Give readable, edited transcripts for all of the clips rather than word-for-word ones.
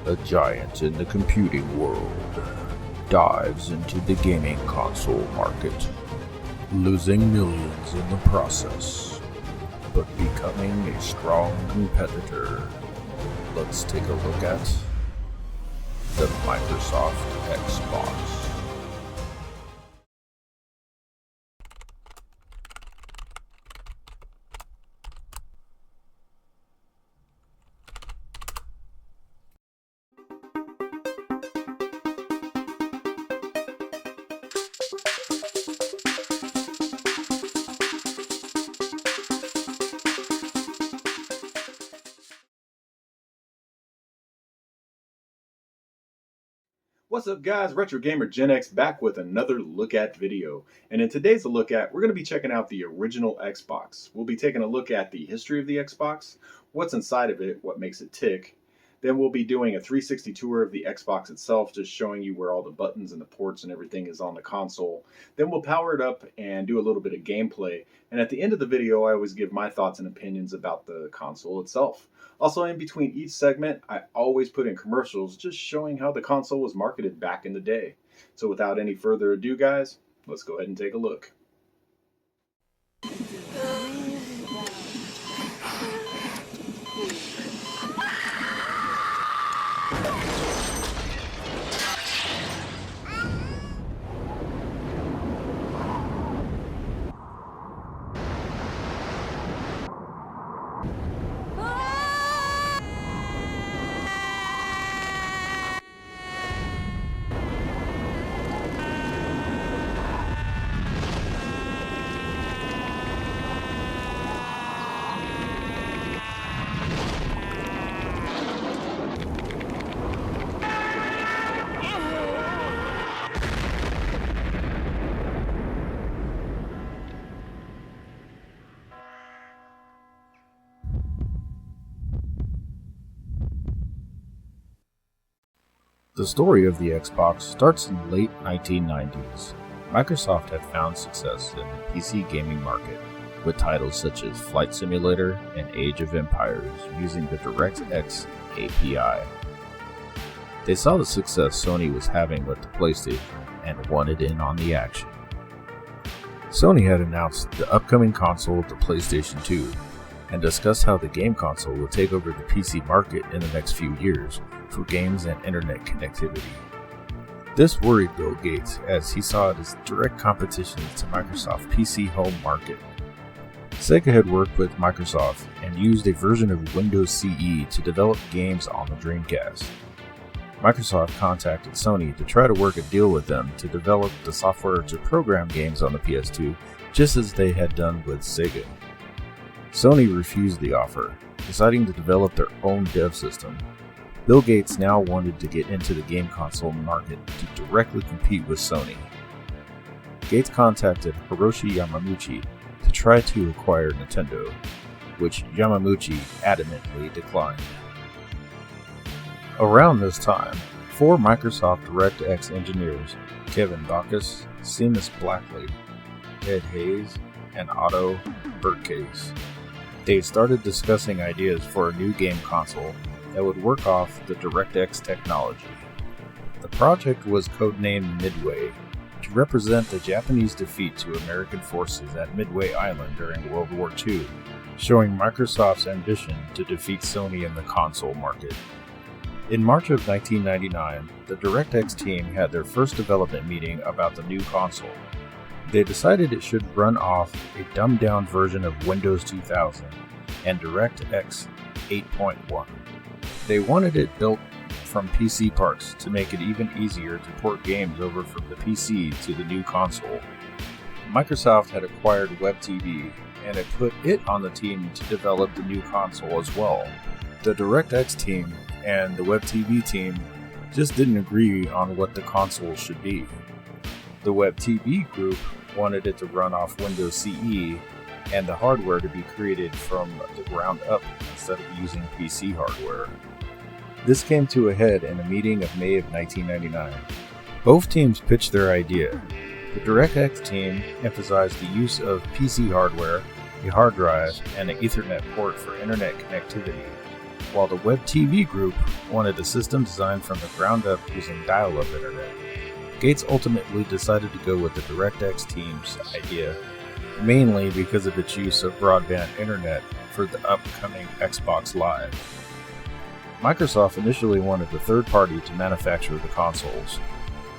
A giant in the computing world dives into the gaming console market, losing millions in the process, but becoming a strong competitor. Let's take a look at the Microsoft Xbox. What's up guys, Retro Gamer Gen X back with another look at video. And in today's look at, we're going to be checking out the original Xbox. We'll be taking a look at the history of the Xbox, what's inside of it, what makes it tick. Then we'll be doing a 360 tour of the Xbox itself, just showing you where all the buttons and the ports and everything is on the console. Then we'll power it up and do a little bit of gameplay. And at the end of the video, I always give my thoughts and opinions about the console itself. Also, in between each segment, I always put in commercials just showing how the console was marketed back in the day. So without any further ado, guys, let's go ahead and take a look. The story of the Xbox starts in the late 1990s. Microsoft had found success in the PC gaming market with titles such as Flight Simulator and Age of Empires using the DirectX API. They saw the success Sony was having with the PlayStation and wanted in on the action. Sony had announced the upcoming console, the PlayStation 2, and discussed how the game console would take over the PC market in the next few years for games and internet connectivity. This worried Bill Gates as he saw it as direct competition to Microsoft's PC home market. Sega had worked with Microsoft and used a version of Windows CE to develop games on the Dreamcast. Microsoft contacted Sony to try to work a deal with them to develop the software to program games on the PS2, just as they had done with Sega. Sony refused the offer, deciding to develop their own dev system. Bill Gates now wanted to get into the game console market to directly compete with Sony. Gates contacted Hiroshi Yamauchi to try to acquire Nintendo, which Yamauchi adamantly declined. Around this time, 4 Microsoft DirectX engineers, Kevin Backus, Seamus Blackley, Ted Hayes, and Otto Bertcase, they started discussing ideas for a new game console that would work off the DirectX technology. The project was codenamed Midway to represent the Japanese defeat to American forces at Midway Island during World War II, showing Microsoft's ambition to defeat Sony in the console market. In March of 1999, the DirectX team had their first development meeting about the new console. They decided it should run off a dumbed-down version of Windows 2000 and DirectX 8.1. They wanted it built from PC parts to make it even easier to port games over from the PC to the new console. Microsoft had acquired WebTV and had put it on the team to develop the new console as well. The DirectX team and the WebTV team just didn't agree on what the console should be. The WebTV group wanted it to run off Windows CE and the hardware to be created from the ground up instead of using PC hardware. This came to a head in a meeting of May of 1999. Both teams pitched their idea. The DirectX team emphasized the use of PC hardware, a hard drive, and an Ethernet port for internet connectivity. while the Web TV group wanted a system designed from the ground up using dial-up internet. Gates ultimately decided to go with the DirectX team's idea, mainly because of its use of broadband internet for the upcoming Xbox Live. Microsoft initially wanted a third party to manufacture the consoles,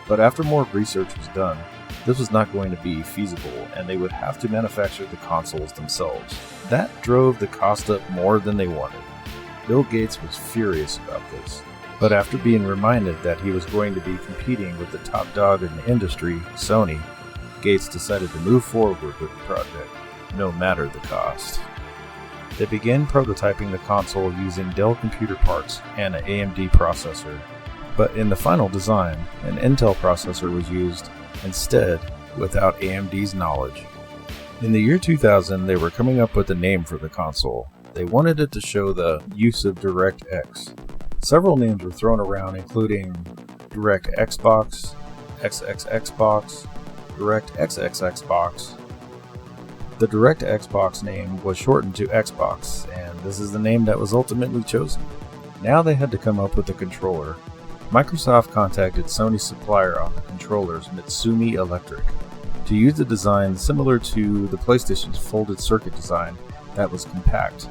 but after more research was done, this was not going to be feasible and they would have to manufacture the consoles themselves. That drove the cost up more than they wanted. Bill Gates was furious about this, but after being reminded that he was going to be competing with the top dog in the industry, Sony, Gates decided to move forward with the project, no matter the cost. They began prototyping the console using Dell computer parts and an AMD processor, but in the final design, an Intel processor was used instead without AMD's knowledge. In the year 2000, they were coming up with a name for the console. They wanted it to show the use of DirectX. Several names were thrown around, including Direct Xbox, XXXbox, Direct XXXbox. The Direct Xbox name was shortened to Xbox, and this is the name that was ultimately chosen. Now they had to come up with a controller. Microsoft contacted Sony's supplier on the controllers, Mitsumi Electric, to use a design similar to the PlayStation's folded circuit design that was compact.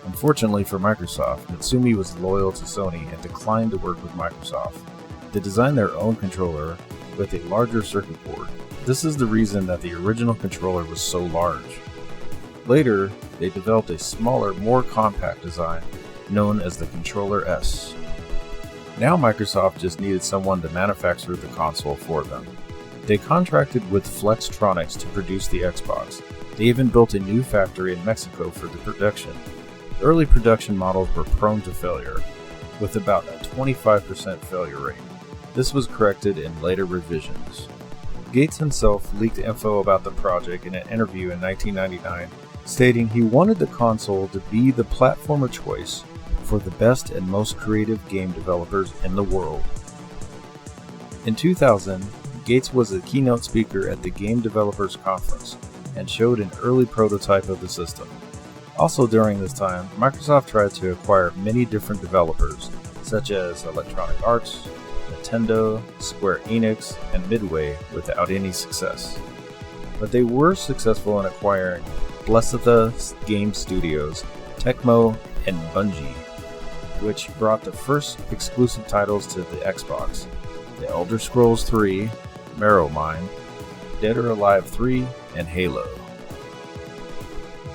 Unfortunately for Microsoft, Mitsumi was loyal to Sony and declined to work with Microsoft. They designed their own controller with a larger circuit board. This is the reason that the original controller was so large. Later, they developed a smaller, more compact design known as the Controller S. Now Microsoft just needed someone to manufacture the console for them. They contracted with Flextronics to produce the Xbox. They even built a new factory in Mexico for the production. The early production models were prone to failure, with about a 25% failure rate. This was corrected in later revisions. Gates himself leaked info about the project in an interview in 1999, stating he wanted the console to be the platform of choice for the best and most creative game developers in the world. In 2000, Gates was a keynote speaker at the Game Developers Conference and showed an early prototype of the system. Also during this time, Microsoft tried to acquire many different developers, such as Electronic Arts, Nintendo, Square Enix, and Midway, without any success. But they were successful in acquiring Blessitha Game Studios, Tecmo, and Bungie, which brought the first exclusive titles to the Xbox: The Elder Scrolls III, Morrowind, Dead or Alive 3, and Halo.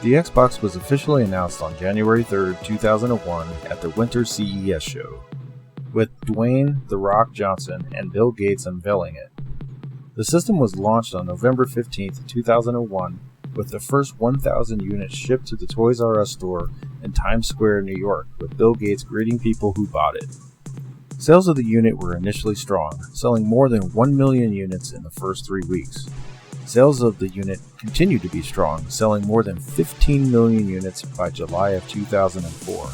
The Xbox was officially announced on January 3, 2001 at the Winter CES show, with Dwayne "The Rock" Johnson and Bill Gates unveiling it. The system was launched on November 15, 2001, with the first 1,000 units shipped to the Toys R Us store in Times Square, New York, with Bill Gates greeting people who bought it. Sales of the unit were initially strong, selling more than 1 million units in the first 3 weeks. Sales of the unit continued to be strong, selling more than 15 million units by July of 2004.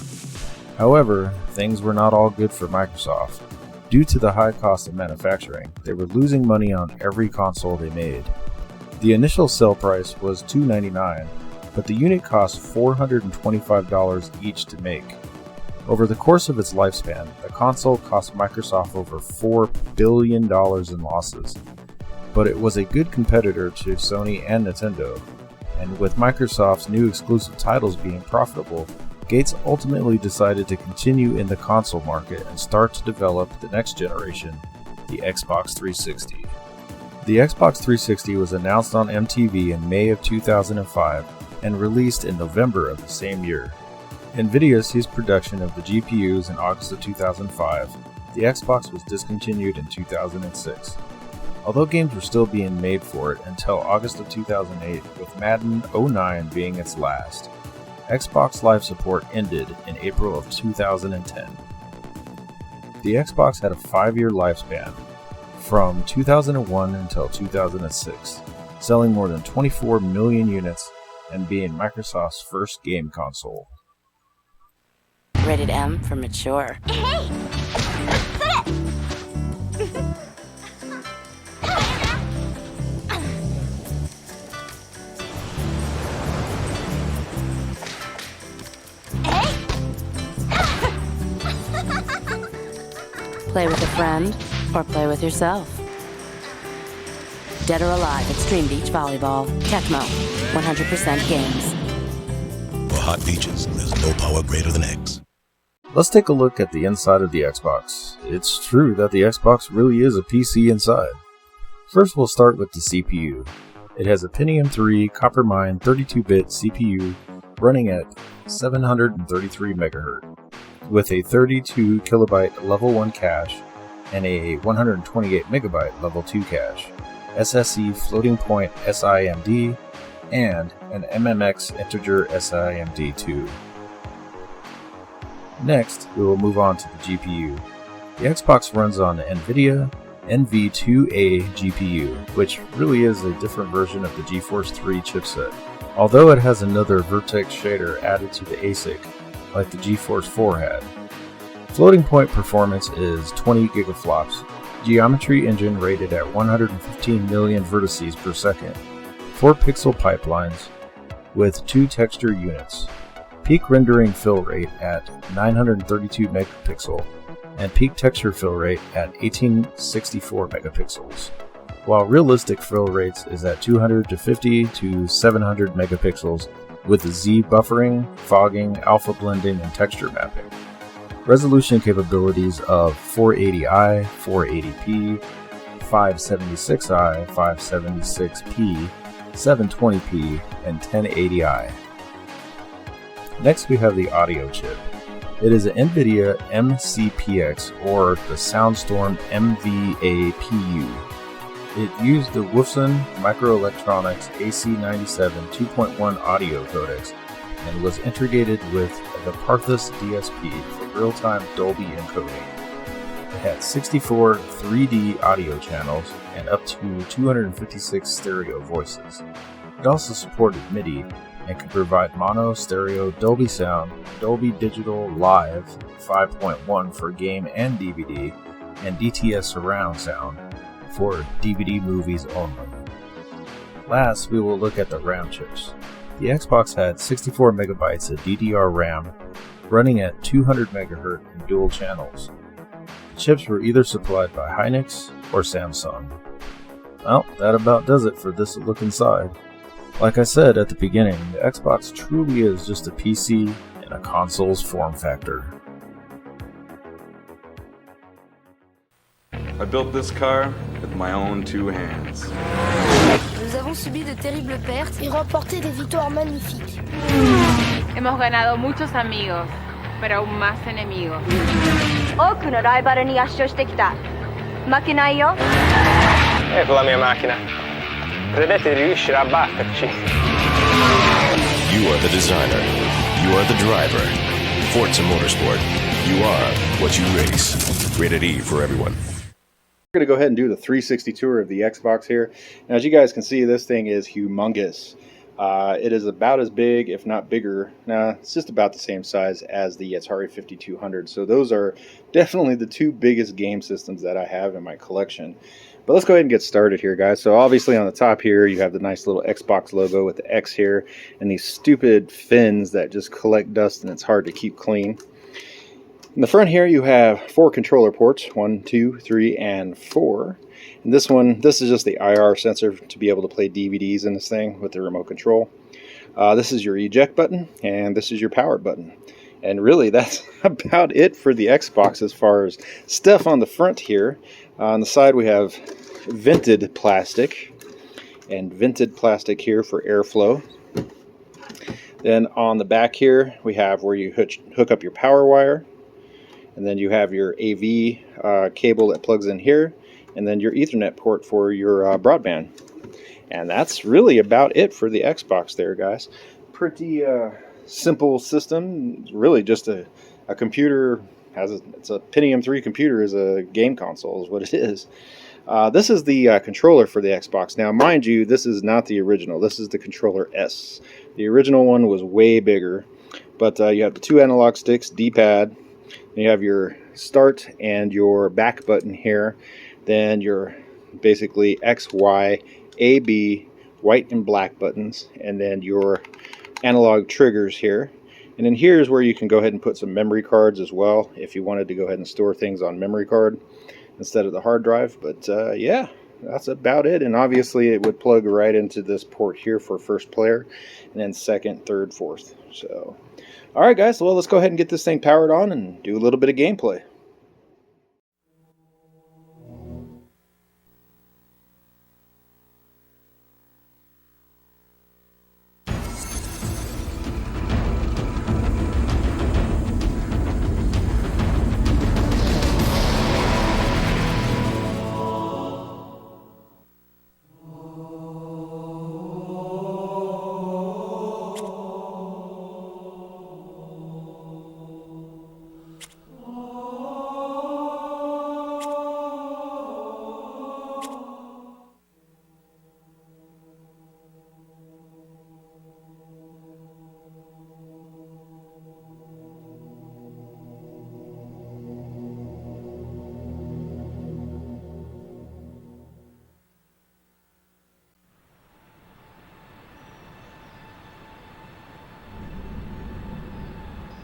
However, things were not all good for Microsoft. Due to the high cost of manufacturing, they were losing money on every console they made. The initial sale price was $299, but the unit cost $425 each to make. Over the course of its lifespan, the console cost Microsoft over $4 billion in losses. But it was a good competitor to Sony and Nintendo, and with Microsoft's new exclusive titles being profitable, Gates ultimately decided to continue in the console market and start to develop the next generation, the Xbox 360. The Xbox 360 was announced on MTV in May of 2005 and released in November of the same year. NVIDIA ceased production of the GPUs in August of 2005. The Xbox was discontinued in 2006. Although games were still being made for it until August of 2008, with Madden 09 being its last. Xbox Live support ended in April of 2010. The Xbox had a 5-year lifespan, from 2001 until 2006, selling more than 24 million units and being Microsoft's first game console. Rated M for mature. Hey! Play with a friend or play with yourself. Dead or Alive Extreme Beach Volleyball. Tecmo. 100% games. For hot beaches, there's no power greater than X. Let's take a look at the inside of the Xbox. It's true that the Xbox really is a PC inside. First, we'll start with the CPU. It has a Pentium 3 Coppermine 32-bit CPU running at 733 MHz with a 32 KB Level 1 cache and a 128 MB Level 2 cache, SSE floating point SIMD, and an MMX integer SIMD2. Next, we will move on to the GPU. The Xbox runs on the NVIDIA NV2A GPU, which really is a different version of the GeForce 3 chipset, although it has another vertex shader added to the ASIC, like the GeForce 4 had. Floating point performance is 20 gigaflops, geometry engine rated at 115 million vertices per second, 4 pixel pipelines with 2 texture units, peak rendering fill rate at 932 megapixel, and peak texture fill rate at 1864 megapixels, while realistic fill rates is at 250 to 700 megapixels with Z buffering, fogging, alpha blending, and texture mapping. Resolution capabilities of 480i, 480p, 576i, 576p, 720p, and 1080i. Next, we have the audio chip. It is an NVIDIA MCPX or the SoundStorm MVA-PU. It used the Wolfson Microelectronics AC97 2.1 audio codecs and was integrated with the Parthus DSP for real-time Dolby encoding. It had 64 3D audio channels and up to 256 stereo voices. It also supported MIDI and could provide mono, stereo, Dolby Sound, Dolby Digital Live 5.1 for game and DVD, and DTS surround sound for DVD movies only. Last, we will look at the RAM chips. The Xbox had 64 megabytes of DDR RAM running at 200 MHz in dual channels. The chips were either supplied by Hynix or Samsung. Well, that about does it for this look inside. Like I said at the beginning, the Xbox truly is just a PC in a console's form factor. I built this car with my own 2 hands. Nous avons subi de terribles pertes et remporté des victoires magnifiques. Hemos ganado muchos amigos, pero aún más enemigos. 多くのライバルに圧勝してきた。負けないよ。Ecco la mia macchina. Credete di riuscire a batterci? You are the designer. You are the driver. Forza Motorsport. You are what you race. Rated E for everyone. We're going to go ahead and do the 360 tour of the Xbox here. Now, as you guys can see, this thing is humongous. It is about as big, if not bigger. Nah, it's just about the same size as the Atari 5200. So those are definitely the 2 biggest game systems that I have in my collection. But let's go ahead and get started here, guys. So obviously on the top here, you have the nice little Xbox logo with the X here and these stupid fins that just collect dust and it's hard to keep clean. In the front here, you have 4 controller ports, 1, 2, 3, and 4. And this is just the IR sensor to be able to play DVDs in this thing with the remote control. This is your eject button, and this is your power button. And really, that's about it for the Xbox as far as stuff on the front here. On the side, we have vented plastic, and vented plastic here for airflow. Then on the back here, we have where you hook up your power wire. And then you have your AV cable that plugs in here, and then your Ethernet port for your broadband. And that's really about it for the Xbox there, guys. Pretty simple system. It's really just a computer. It's a Pentium 3 computer as a game console is what it is. This is the controller for the Xbox. Now, mind you, this is not the original. This is the controller S. The original one was way bigger. But you have the 2 analog sticks, D-pad. You have your start and your back button here. Then your basically X, Y, A, B, white and black buttons. And then your analog triggers here. And then here's where you can go ahead and put some memory cards as well if you wanted to go ahead and store things on memory card instead of the hard drive. But yeah, that's about it. And obviously it would plug right into this port here for first player, and then second, third, fourth. So alright guys, well let's go ahead and get this thing powered on and do a little bit of gameplay.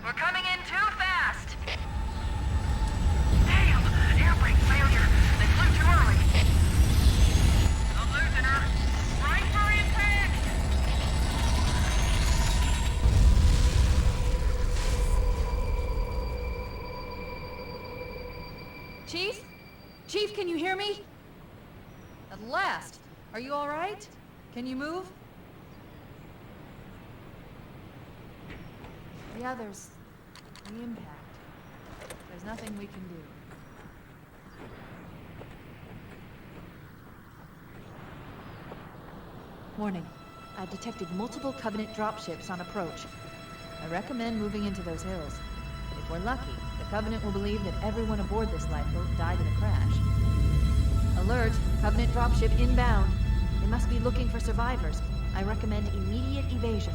We're coming in too fast! Damn! Air brake failure! They flew too early! I'm losing her! Right for impact! Chief? Chief, can you hear me? At last! Are you alright? Can you move? The others, the impact. There's nothing we can do. Warning. I've detected multiple Covenant dropships on approach. I recommend moving into those hills. If we're lucky, the Covenant will believe that everyone aboard this lifeboat died in a crash. Alert! Covenant dropship inbound. They must be looking for survivors. I recommend immediate evasion.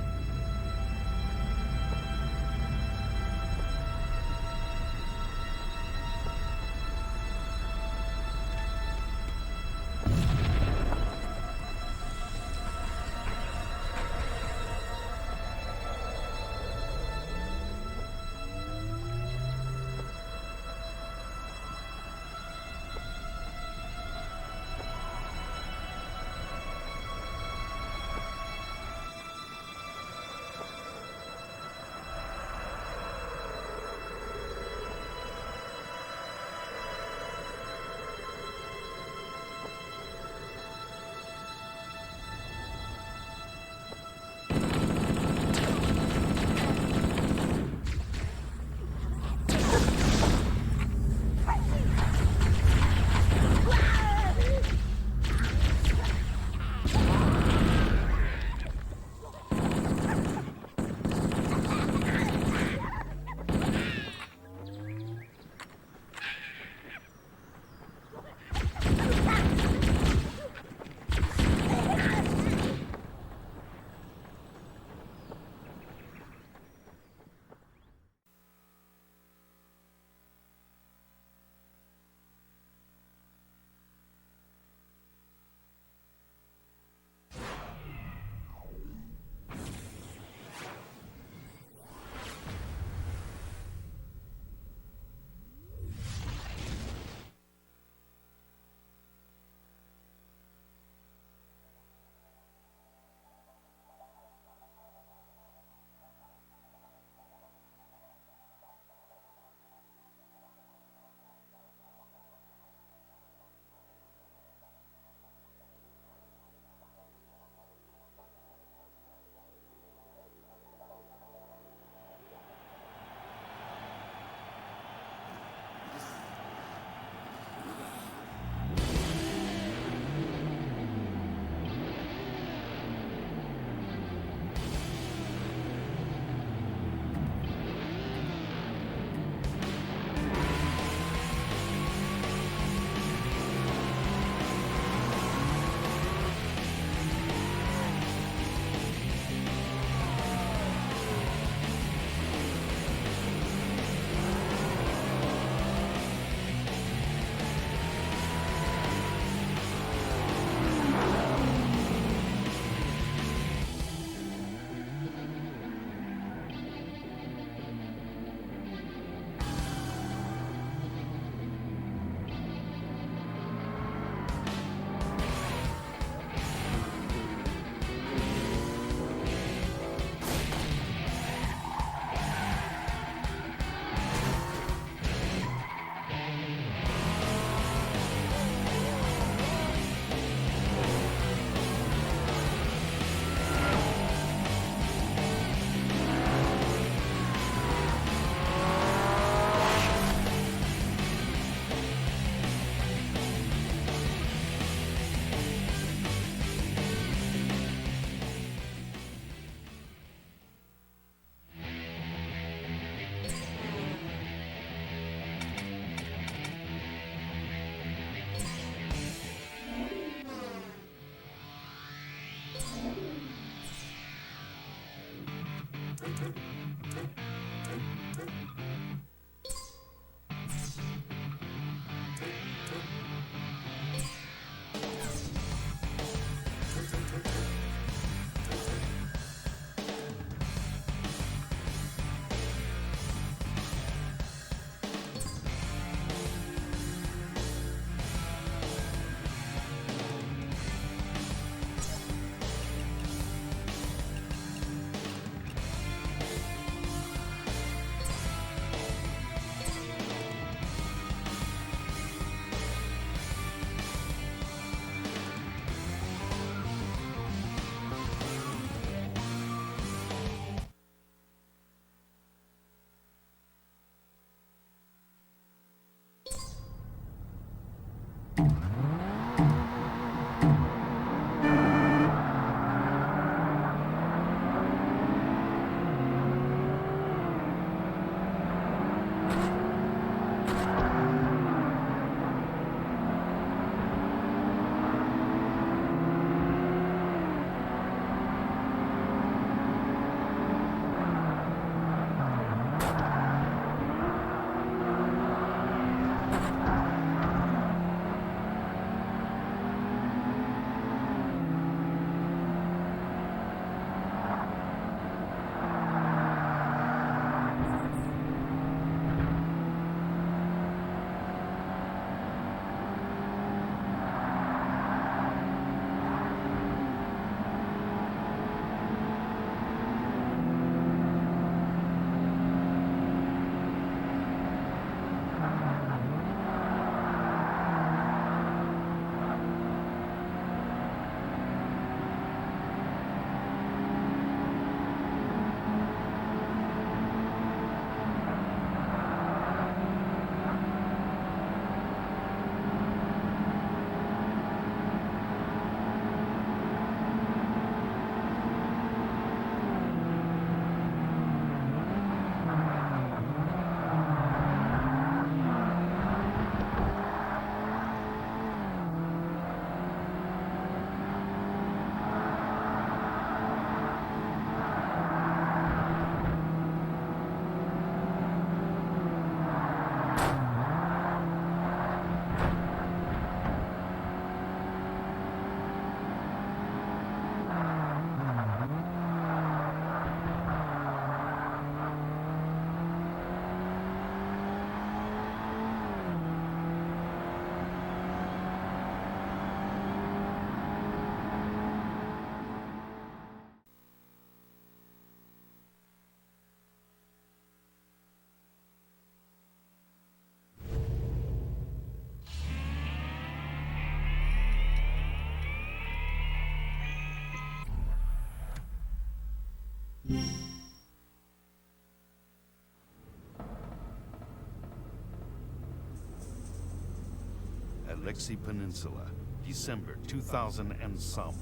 Alexei Peninsula, December 2000 and some.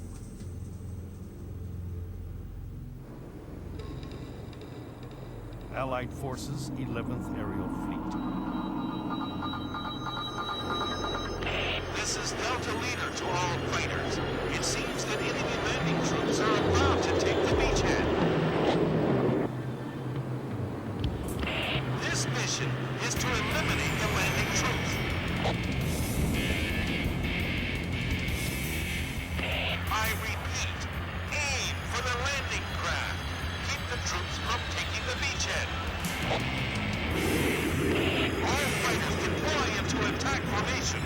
Allied Forces 11th Aerial Fleet. This is Delta Leader to all fighters. It seems that enemy landing troops are about to take the beachhead. This mission is to eliminate the landing troops. I repeat, aim for the landing craft. Keep the troops from taking the beachhead. All fighters deploy into attack formation.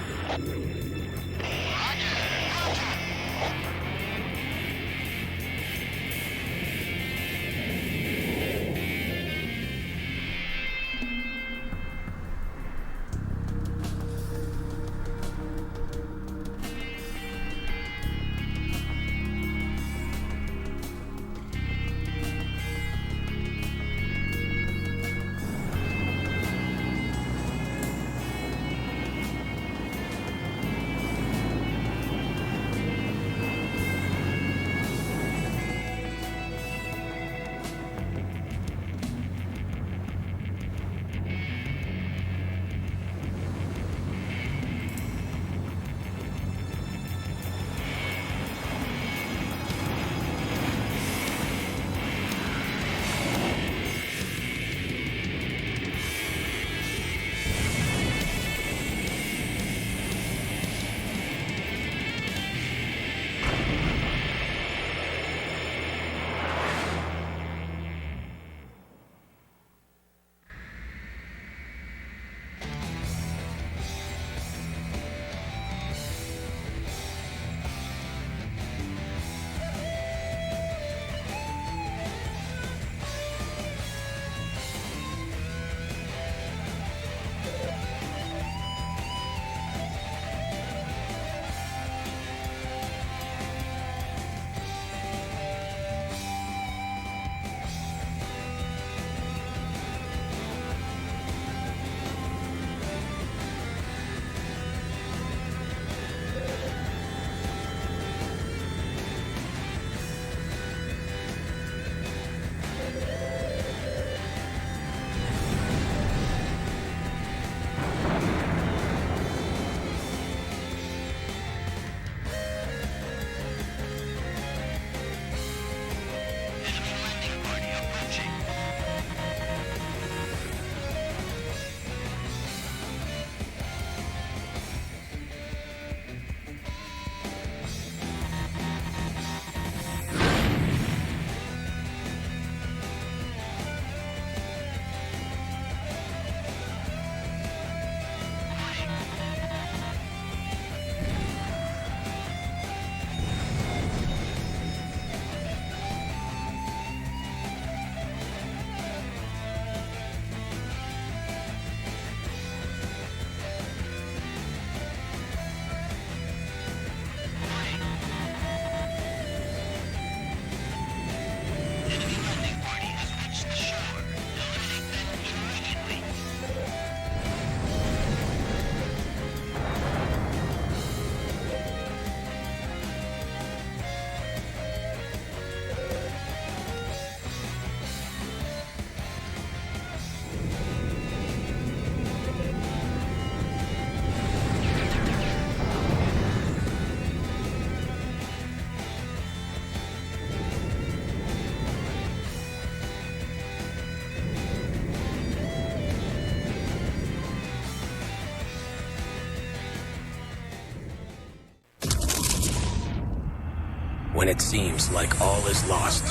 When it seems like all is lost.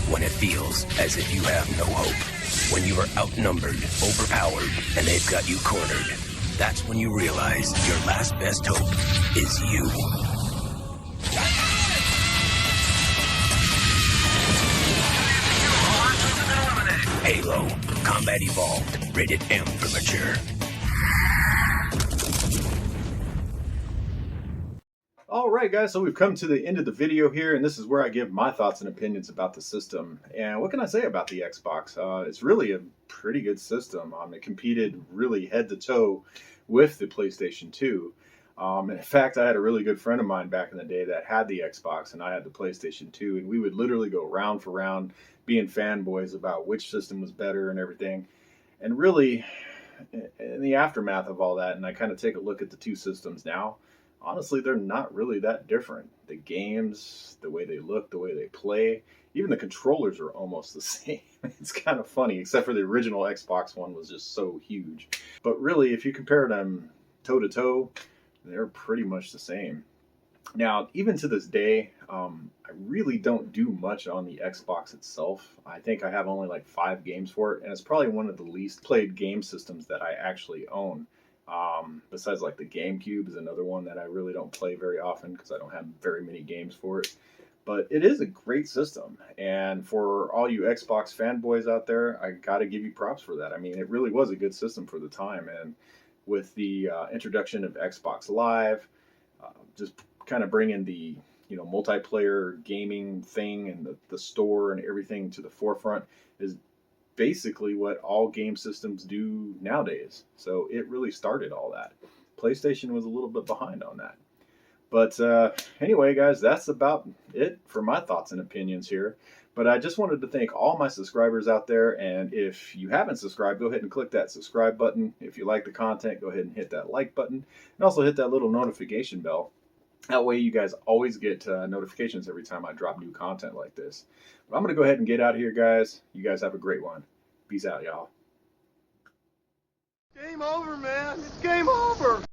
When it feels as if you have no hope. When you are outnumbered, overpowered, and they've got you cornered. That's when you realize your last best hope is you. Halo. Combat Evolved. Rated M for mature. Alright guys, so we've come to the end of the video here, and this is where I give my thoughts and opinions about the system. And what can I say about the Xbox? It's really a pretty good system. It competed really head to toe with the PlayStation 2. In fact, I had a really good friend of mine back in the day that had the Xbox and I had the PlayStation 2, and we would literally go round for round being fanboys about which system was better and everything. And really, in the aftermath of all that, and I kind of take a look at the two systems now, honestly, they're not really that different. The games, the way they look, the way they play, even the controllers are almost the same. It's kind of funny, except for the original Xbox one was just so huge. But really, if you compare them toe to toe, they're pretty much the same. Now, even to this day, I really don't do much on the Xbox itself. I think I have only like 5 games for it, and it's probably one of the least played game systems that I actually own. Besides, like the GameCube is another one that I really don't play very often because I don't have very many games for it. But it is a great system, and for all you Xbox fanboys out there, I gotta give you props for that. I mean, it really was a good system for the time, and with the introduction of Xbox Live, just kind of bringing the multiplayer gaming thing and the store and everything to the forefront is basically what all game systems do nowadays. So it really started all that. PlayStation was a little bit behind on that. But anyway, guys, that's about it for my thoughts and opinions here. But I just wanted to thank all my subscribers out there. And if you haven't subscribed, go ahead and click that subscribe button. If you like the content, go ahead and hit that like button. And also hit that little notification bell. That way you guys always get notifications every time I drop new content like this. But I'm going to go ahead and get out of here, guys. You guys have a great one. Peace out, y'all. Game over, man. It's game over.